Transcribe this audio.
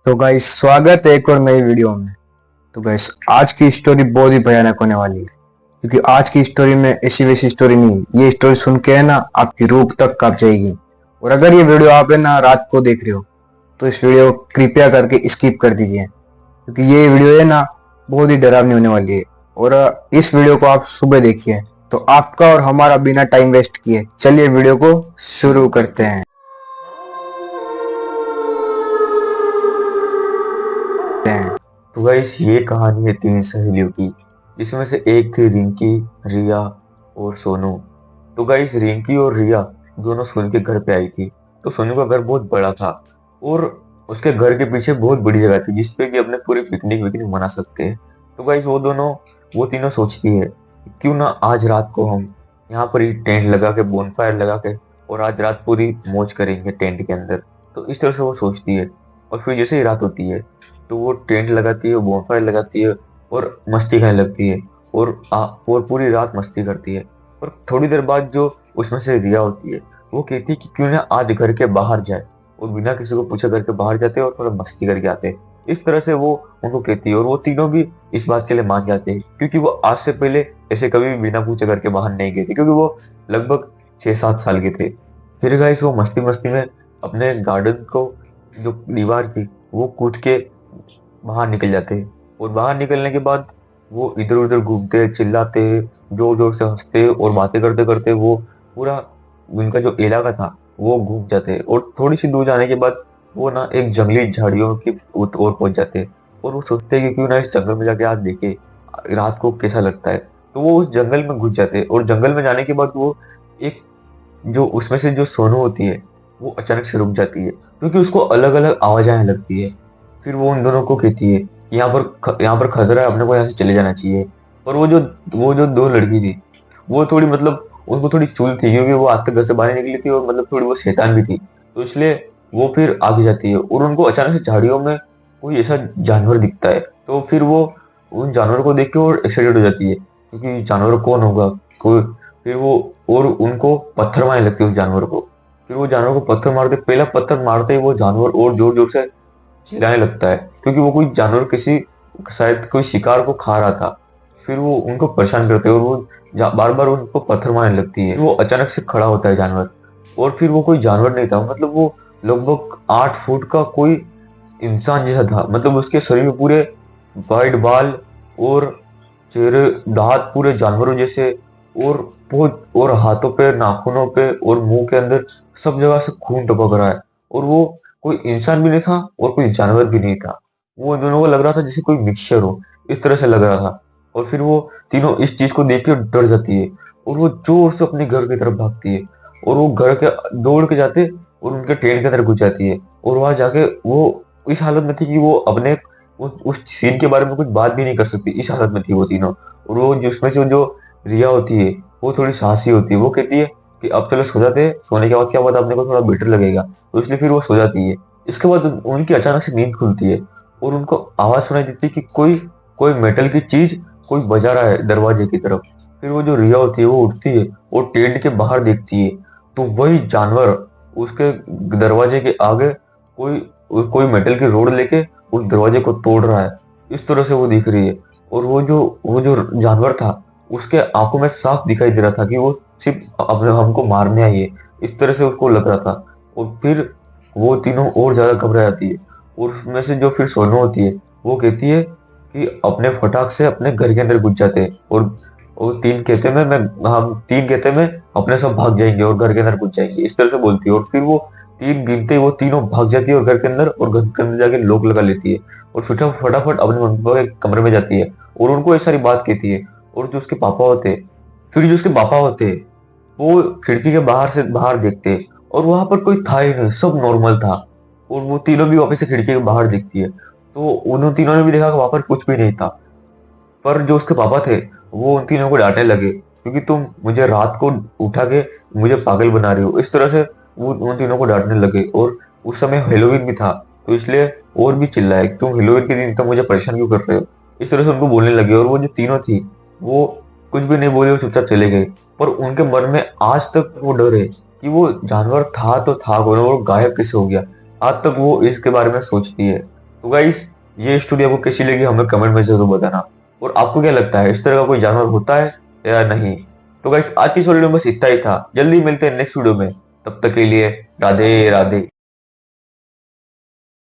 तो गाइस स्वागत है एक और नई वीडियो में। तो गाइस आज की स्टोरी बहुत ही भयानक होने वाली है, क्योंकि आज की स्टोरी में ऐसी वैसी स्टोरी नहीं है। ये स्टोरी सुन के है ना आपकी रूह तक कांप जाएगी। और अगर ये वीडियो आप है ना रात को देख रहे हो तो इस वीडियो को कृपया करके स्किप कर दीजिए, क्योंकि ये वीडियो है ना बहुत ही डरावनी होने वाली है। और इस वीडियो को आप सुबह देखिए। तो आपका और हमारा बिना टाइम वेस्ट किए चलिए वीडियो को शुरू करते हैं। तो गाइस ये कहानी है तीन सहेलियों की, जिसमें से एक थी रिंकी, रिया और सोनू। तो गाइस रिंकी और रिया दोनों सोनू के घर पे आई थी। तो सोनू का घर बहुत बड़ा था और उसके घर के पीछे बहुत बड़ी जगह थी जिसपे कि अपने पूरे पिकनिक विकनिक मना सकते हैं। तो गाइस वो तीनों सोचती है क्यों ना आज रात को हम यहाँ पर ही टेंट लगा के, बोनफायर लगा के, और आज रात पूरी मौज करेंगे टेंट के अंदर। तो इस तरह से वो सोचती है। और फिर जैसे ही रात होती है तो वो टेंट लगाती है, बोनफायर लगाती है और मस्ती करने लगती है और पूरी रात मस्ती करती है। और थोड़ी देर बाद जो उसमें से रिया होती है वो कहती है कि क्यों ना आज घर के बाहर जाए, और बिना किसी को पूछे घर के बाहर जाते हैं और थोड़ा मस्ती करके आते हैं। इस तरह से वो उनको कहती है और वो तीनों भी इस बात के लिए मान जाते हैं, क्योंकि वो आज से पहले ऐसे कभी भी बिना पूछे घर के बाहर नहीं गए थे, क्योंकि वो लगभग 6-7 साल के थे। फिर गाइस वो मस्ती मस्ती में अपने गार्डन को जो दीवार थी वो कूद के बाहर निकल जाते हैं। और बाहर निकलने के बाद वो इधर उधर घूमते, चिल्लाते, जोर जोर से हंसते और बातें करते करते वो पूरा उनका जो इलाका था वो घूम जाते। और थोड़ी सी दूर जाने के बाद वो ना एक जंगली झाड़ियों की ओर पहुंच जाते और वो सोचते हैं कि क्यों ना इस जंगल में जाके आज देखे रात को कैसा लगता है। तो वो उस जंगल में घुस जाते और जंगल में जाने के बाद वो एक जो उसमें से जो सोनू होती है वो अचानक से रुक जाती है, क्योंकि उसको अलग अलग आवाज आने लगती है। फिर वो उन दोनों को कहती है कि यहाँ पर खतरा है, अपने को यहाँ से चले जाना चाहिए। पर वो जो दो लड़की थी वो थोड़ी मतलब उनको थोड़ी चुल थी, क्योंकि वो आज तक घर से बाहर निकली थी और मतलब थोड़ी वो शैतान भी थी। तो इसलिए वो फिर आगे जाती है और उनको अचानक से झाड़ियों में कोई ऐसा जानवर दिखता है। तो फिर वो उन जानवरों को देख के और एक्साइटेड हो जाती है, क्योंकि जानवर कौन होगा कोई। फिर वो और उनको पत्थर मारने लगती है उस जानवर को। फिर वो जानवर को पत्थर मारते, पहला पत्थर मारते ही वो जानवर और जोर जोर से चिल्लाने लगता है, क्योंकि वो कोई जानवर किसी शायद कोई शिकार को खा रहा था। फिर वो उनको परेशान करते हैं और वो बार बार उनको पत्थर मारने लगती है। वो अचानक से खड़ा होता है जानवर, और फिर वो कोई जानवर नहीं था, मतलब वो लगभग 8 फुट का कोई इंसान जैसा था। मतलब उसके शरीर में पूरे वाइट बाल और चेहरे, दांत पूरे जानवरों जैसे, और बहुत और हाथों पे, नाखूनों पे और मुंह के अंदर सब जगह से खून टपक रहा है। और वो कोई इंसान भी नहीं था और कोई जानवर भी नहीं था। वो दोनों को लग रहा था जैसे कोई मिक्सचर हो, इस तरह से लग रहा था। और फिर वो तीनों इस चीज को देख के डर जाती है और वो जोर से अपने घर की तरफ भागती है। और वो घर के दौड़ के जाते और उनके टेंट के अंदर घुस जाती है। और वहां जाके वो इस हालत में थी कि वो अपने उस सीन के बारे में कुछ बात भी नहीं कर सकती, इस हालत में थी वो तीनों। और वो जिसमें से जो रिया होती है वो थोड़ी साहसी होती है, वो कहती है कि अब चलो सो जाते हैं, सोने के बाद क्या पता अपने को थोड़ा बेटर लगेगा। तो इसलिए फिर वो सो जाती है। इसके बाद उनकी अचानक से नींद खुलती है और उनको आवाज सुनाई देती है कि कोई कोई मेटल की चीज कोई बजा रहा है दरवाजे की तरफ। फिर वो जो रिया होती है वो उठती है और टेंट के बाहर देखती है, तो वही जानवर उसके दरवाजे के आगे कोई कोई मेटल की रोड लेके उस दरवाजे को तोड़ रहा है। इस तरह से वो दिख रही है। और वो जो जानवर था उसके आंखों में साफ दिखाई दे रहा था कि वो सिर्फ अपने हमको मारने आई है, इस तरह से उसको लग रहा था। और फिर वो तीनों और ज्यादा घबरा जाती है। और उसमें से जो फिर सोनू होती है वो कहती है कि अपने फटाक से अपने घर के अंदर घुस जाते हैं। और तीन कहते में मैं हम तीन कहते में अपने सब भाग जाएंगे और घर के अंदर घुस जाएंगे, इस तरह से बोलती है। और फिर वो तीन गिनते वो तीनों भाग जाती है और घर के अंदर, और घर के अंदर जाके लॉक लगा लेती है। और फटाफट अपने मम्मी पापा के कमरे में जाती है और उनको ये सारी बात कहती है। और जो उसके पापा होते हैं फिर जो उसके पापा होते हैं वो खिड़की के बाहर से बाहर देखते हैं और वहां पर कोई था ही नहीं, सब नॉर्मल था। और वो तीनों भी वापस से खिड़की के बाहर देखती है, तो उन तीनों ने भी देखा कि वहां पर कुछ भी नहीं था। पर जो उसके पापा थे वो उन तीनों को डांटने लगे, क्योंकि तुम मुझे रात को उठा के मुझे पागल बना रही हो, इस तरह से वो उन तीनों को डांटने लगे। और उस समय हेलोवीन भी था, तो इसलिए और भी चिल्लाए कि तुम हेलोवीन के दिन तो मुझे परेशान क्यों कर रहे हो, इस तरह से उनको बोलने लगे। और वो जो तीनों थी वो कुछ भी नहीं बोले, वो चुपचाप चले गए। पर उनके मन में आज तक वो डर है कि वो जानवर था तो था कौन, वो गायब कैसे हो गया। आज तक वो इसके बारे में सोचती है। तो गाइस ये स्टोरी आपको कैसी लगी हमें कमेंट में जरूर बताना। और आपको क्या लगता है इस तरह का कोई जानवर होता है या नहीं? तो गाइस आज की इस वीडियो में बस इतना ही था। जल्दी मिलते हैं नेक्स्ट वीडियो में, तब तक के लिए राधे राधे।